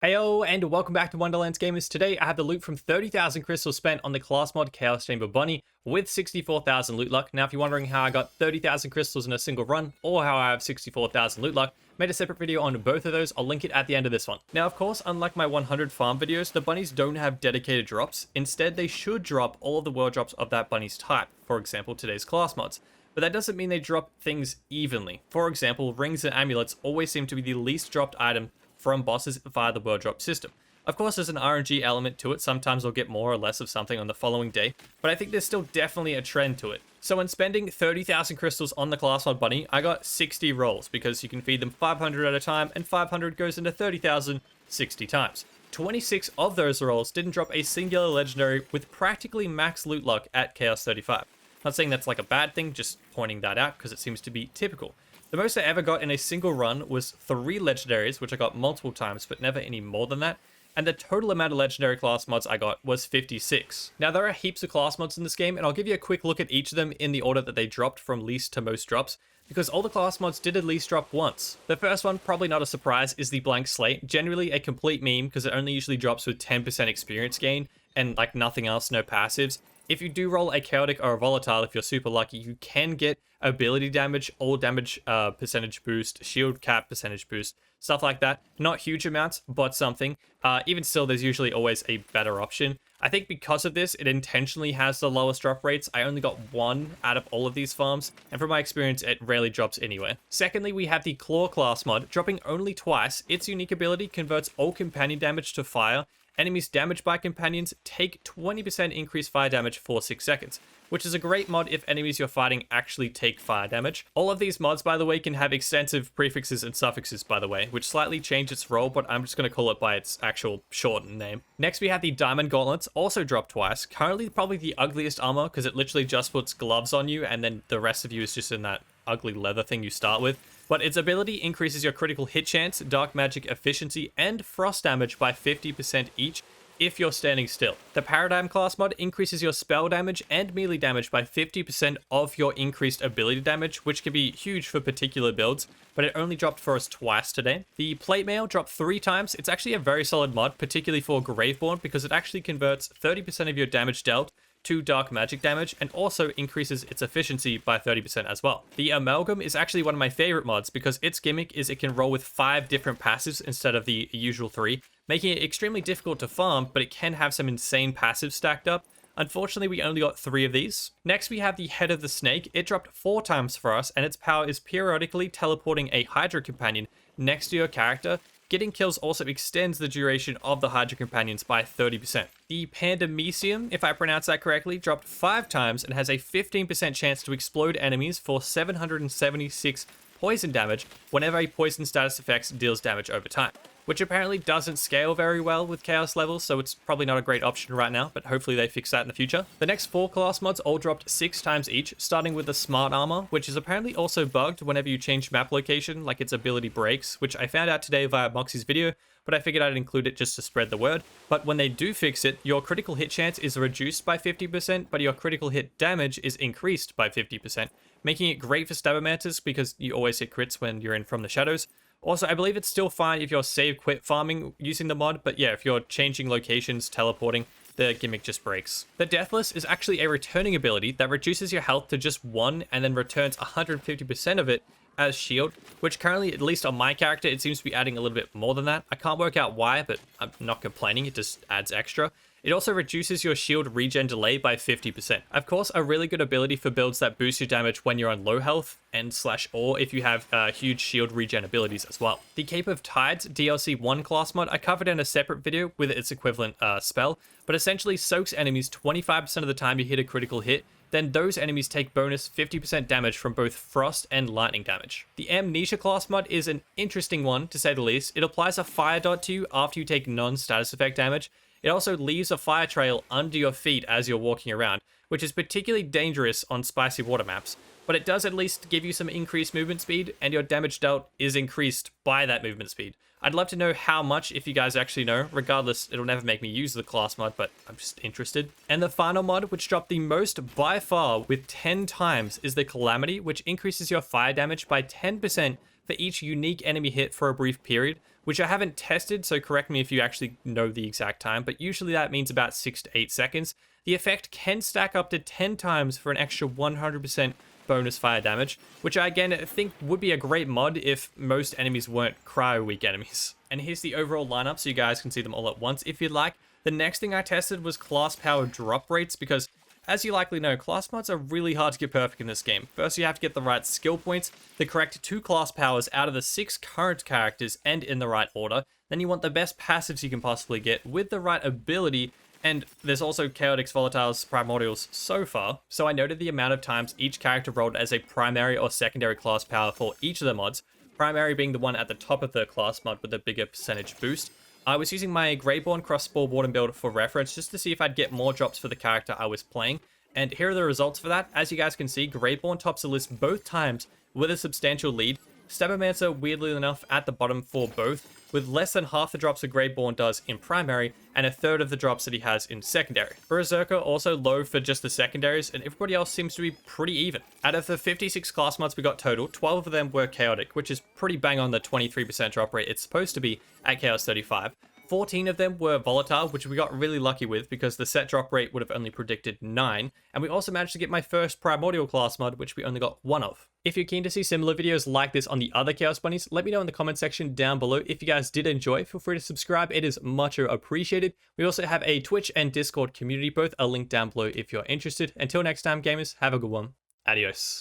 Heyo, and welcome back to Wonderlands gamers. Today I have the loot from 30,000 crystals spent on the Classmod Chaos Chamber Bunny with 64,000 loot luck. Now if you're wondering how I got 30,000 crystals in a single run or how I have 64,000 loot luck, made a separate video on both of those. I'll link it at the end of this one. Now of course, unlike my 100 farm videos, the bunnies don't have dedicated drops. Instead, they should drop all of the world drops of that bunny's type. For example, today's Classmods. But that doesn't mean they drop things evenly. For example, rings and amulets always seem to be the least dropped item from bosses via the world drop system. Of course, there's an RNG element to it. Sometimes I'll get more or less of something on the following day, but I think there's still definitely a trend to it. So when spending 30,000 crystals on the Classmod bunny, I got 60 rolls because you can feed them 500 at a time, and 500 goes into 30,000 60 times. 26 of those rolls didn't drop a singular legendary with practically max loot luck at Chaos 35. Not saying that's like a bad thing, just pointing that out because it seems to be typical. The most I ever got in a single run was 3 legendaries, which I got multiple times, but never any more than that. And the total amount of legendary class mods I got was 56. Now, there are heaps of class mods in this game, and I'll give you a quick look at each of them in the order that they dropped from least to most drops, because all the class mods did at least drop once. The first one, probably not a surprise, is the blank slate. Generally a complete meme, because it only usually drops with 10% experience gain, and like nothing else, no passives. If you do roll a chaotic or a volatile, if you're super lucky, you can get ability damage, all damage percentage boost, shield cap percentage boost, stuff like that. Not huge amounts, but something. Even still, there's usually always a better option. I think because of this, it intentionally has the lowest drop rates. I only got 1 out of all of these farms, and from my experience, it rarely drops anywhere. Secondly, we have the Claw class mod, dropping only twice. Its unique ability converts all companion damage to fire. Enemies damaged by companions take 20% increased fire damage for 6 seconds, which is a great mod if enemies you're fighting actually take fire damage. All of these mods, by the way, can have extensive prefixes and suffixes, by the way, which slightly change its role, but I'm just going to call it by its actual shortened name. Next, we have the Diamond Gauntlets, also dropped twice. Currently, probably the ugliest armor, because it literally just puts gloves on you, and then the rest of you is just in that ugly leather thing you start with. But its ability increases your critical hit chance, dark magic efficiency, and frost damage by 50% each if you're standing still. The Paradigm class mod increases your spell damage and melee damage by 50% of your increased ability damage, which can be huge for particular builds, but it only dropped for us twice today. The Plate Mail dropped 3 times. It's actually a very solid mod, particularly for Graveborn, because it actually converts 30% of your damage dealt to dark magic damage, and also increases its efficiency by 30% as well. The Amalgam is actually one of my favorite mods because its gimmick is it can roll with 5 different passives instead of the usual 3, making it extremely difficult to farm, but it can have some insane passives stacked up. Unfortunately, we only got 3 of these. Next, we have the Head of the Snake. It dropped 4 times for us, and its power is periodically teleporting a Hydra Companion next to your character. Getting kills also extends the duration of the Hydra Companions by 30%. The Pandemisium, if I pronounce that correctly, dropped 5 times and has a 15% chance to explode enemies for 776 poison damage whenever a poison status effect deals damage over time, which apparently doesn't scale very well with chaos levels, so it's probably not a great option right now, but hopefully they fix that in the future. The next 4 class mods all dropped 6 times each, starting with the Smart Armor, which is apparently also bugged whenever you change map location, like its ability breaks, which I found out today via Moxie's video, but I figured I'd include it just to spread the word. But when they do fix it, your critical hit chance is reduced by 50%, but your critical hit damage is increased by 50%, making it great for Stabbermantis because you always hit crits when you're in from the shadows. Also, I believe it's still fine if you're save quit farming using the mod, but yeah, if you're changing locations, teleporting, the gimmick just breaks. The Deathless is actually a returning ability that reduces your health to just 1 and then returns 150% of it as shield, which currently, at least on my character, it seems to be adding a little bit more than that. I can't work out why, but I'm not complaining, it just adds extra. It also reduces your shield regen delay by 50%. Of course, a really good ability for builds that boost your damage when you're on low health, or if you have huge shield regen abilities as well. The Cape of Tides DLC 1 class mod I covered in a separate video with its equivalent spell, but essentially soaks enemies 25% of the time you hit a critical hit, then those enemies take bonus 50% damage from both frost and lightning damage. The Amnesia class mod is an interesting one, to say the least. It applies a fire dot to you after you take non-status effect damage. It also leaves a fire trail under your feet as you're walking around, which is particularly dangerous on spicy water maps, but it does at least give you some increased movement speed, and your damage dealt is increased by that movement speed. I'd love to know how much if you guys actually know. Regardless, it'll never make me use the class mod, but I'm just interested. And the final mod, which dropped the most by far with 10 times, is the Calamity, which increases your fire damage by 10% for each unique enemy hit for a brief period, which I haven't tested, so correct me if you actually know the exact time, but usually that means about 6 to 8 seconds. The effect can stack up to 10 times for an extra 100% bonus fire damage, which I again think would be a great mod if most enemies weren't cryo weak enemies. And here's the overall lineup so you guys can see them all at once if you'd like. The next thing I tested was class power drop rates because, as you likely know, class mods are really hard to get perfect in this game. First, you have to get the right skill points, the correct 2 class powers out of the 6 current characters and in the right order. Then you want the best passives you can possibly get with the right ability, and there's also Chaotix, Volatiles, Primordials so far. So I noted the amount of times each character rolled as a primary or secondary class power for each of the mods, primary being the one at the top of the class mod with a bigger percentage boost. I was using my Greyborn crossbow warden build for reference just to see if I'd get more drops for the character I was playing, and here are the results for that. As you guys can see, Greyborn tops the list both times with a substantial lead. Stabbermancer, weirdly enough, at the bottom for both, with less than half the drops a Greyborn does in primary, and a third of the drops that he has in secondary. Berserker also low for just the secondaries, and everybody else seems to be pretty even. Out of the 56 class mods we got total, 12 of them were chaotic, which is pretty bang on the 23% drop rate it's supposed to be at Chaos 35. 14 of them were volatile, which we got really lucky with because the set drop rate would have only predicted 9, and we also managed to get my first primordial class mod, which we only got 1 of. If you're keen to see similar videos like this on the other Chaos Bunnies, let me know in the comment section down below. If you guys did enjoy, feel free to subscribe, it is much appreciated. We also have a Twitch and Discord community, both are linked down below if you're interested. Until next time, gamers, have a good one. Adios.